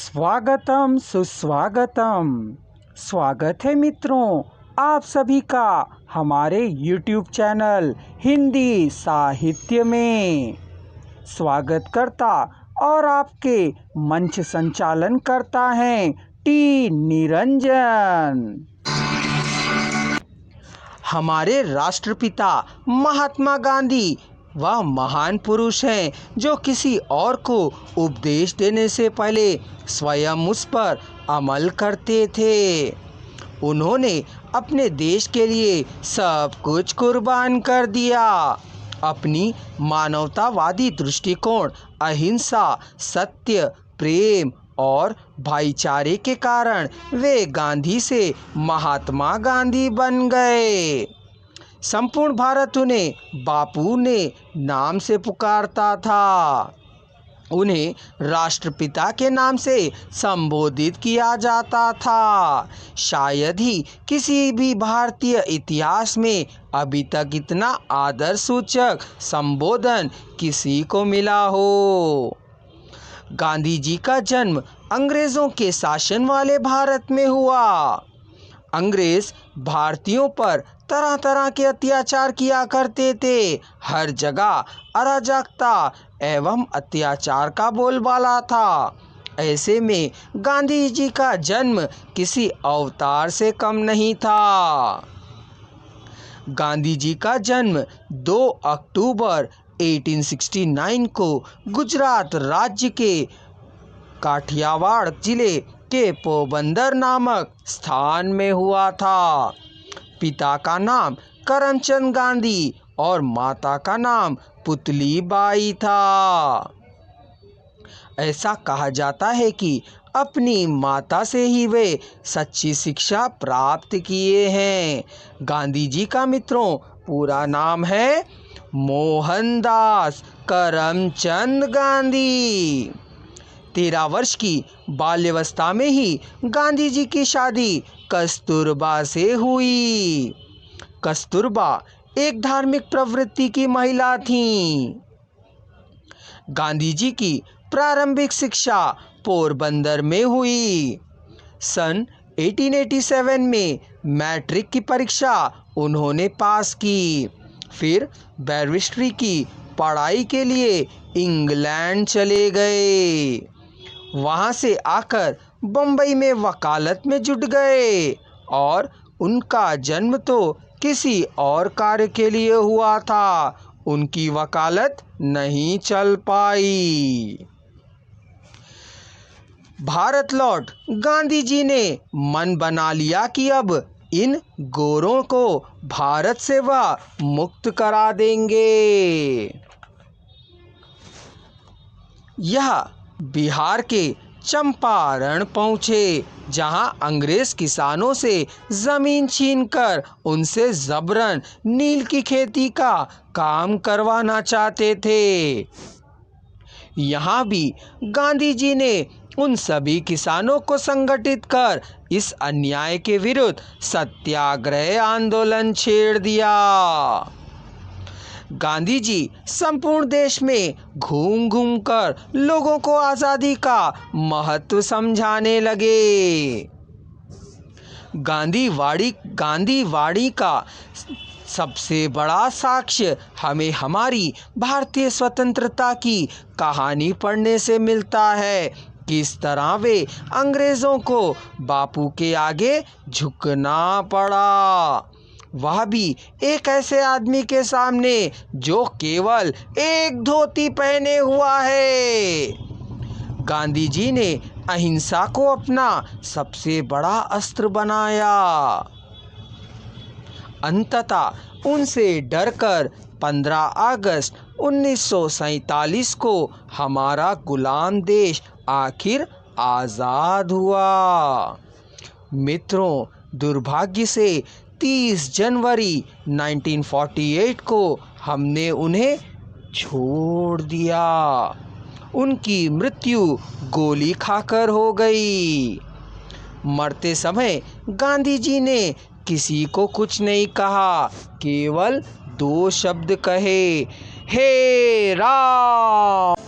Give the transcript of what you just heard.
स्वागतम सुस्वागतम। स्वागत है मित्रों आप सभी का हमारे YouTube चैनल हिंदी साहित्य में। स्वागत करता और आपके मंच संचालन करता है टी निरंजन। हमारे राष्ट्रपिता महात्मा गांधी वह महान पुरुष हैं जो किसी और को उपदेश देने से पहले स्वयं उस पर अमल करते थे। उन्होंने अपने देश के लिए सब कुछ कुर्बान कर दिया। अपनी मानवतावादी दृष्टिकोण, अहिंसा, सत्य, प्रेम और भाईचारे के कारण वे गांधी से महात्मा गांधी बन गए। संपूर्ण भारत उन्हें बापू ने नाम से पुकारता था। उन्हें राष्ट्रपिता के नाम से संबोधित किया जाता था। शायद ही किसी भी भारतीय इतिहास में अभी तक इतना आदर सूचक संबोधन किसी को मिला हो। गांधी जी का जन्म अंग्रेजों के शासन वाले भारत में हुआ। अंग्रेज भारतीयों पर तरह तरह के अत्याचार किया करते थे। हर जगह अराजकता एवं अत्याचार का बोलबाला था। ऐसे में गांधी जी का जन्म किसी अवतार से कम नहीं था। गांधी जी का जन्म 2 अक्टूबर 1869 को गुजरात राज्य के काठियावाड़ जिले के पोरबंदर नामक स्थान में हुआ था। पिता का नाम करमचंद गांधी और माता का नाम पुतली बाई था। ऐसा कहा जाता है कि अपनी माता से ही वे सच्ची शिक्षा प्राप्त किए हैं। गांधी जी का मित्रों पूरा नाम है मोहनदास करमचंद गांधी। 13 वर्ष की बाल्यावस्था में ही गांधी जी की शादी कस्तूरबा से हुई। कस्तूरबा एक धार्मिक प्रवृत्ति की महिला थीं। गांधी जी की प्रारंभिक शिक्षा पोरबंदर में हुई। सन 1887 में मैट्रिक की परीक्षा उन्होंने पास की। फिर बैरिस्ट्री की पढ़ाई के लिए इंग्लैंड चले गए। वहाँ से आकर बम्बई में वकालत में जुट गए और उनका जन्म तो किसी और कार्य के लिए हुआ था। उनकी वकालत नहीं चल पाई। भारत लौट गांधी जी ने मन बना लिया कि अब इन गोरों को भारत से वह मुक्त करा देंगे। यह बिहार के चंपारण पहुँचे, जहां अंग्रेज किसानों से जमीन छीनकर उनसे जबरन नील की खेती का काम करवाना चाहते थे। यहाँ भी गांधी जी ने उन सभी किसानों को संगठित कर इस अन्याय के विरुद्ध सत्याग्रह आंदोलन छेड़ दिया। गांधी जी संपूर्ण देश में घूम घूम कर लोगों को आज़ादी का महत्व समझाने लगे। गांधीवाड़ी का सबसे बड़ा साक्ष्य हमें हमारी भारतीय स्वतंत्रता की कहानी पढ़ने से मिलता है। किस तरह वे अंग्रेज़ों को बापू के आगे झुकना पड़ा, वह भी एक ऐसे आदमी के सामने जो केवल एक धोती पहने हुआ है। गांधी जी ने अहिंसा को अपना सबसे बड़ा अस्त्र बनाया। अंततः उनसे डरकर 15 अगस्त 1947 को हमारा गुलाम देश आखिर आज़ाद हुआ। मित्रों, दुर्भाग्य से 30 जनवरी 1948 को हमने उन्हें छोड़ दिया। उनकी मृत्यु गोली खाकर हो गई। मरते समय गांधी जी ने किसी को कुछ नहीं कहा, केवल 2 शब्द कहे, हे राम।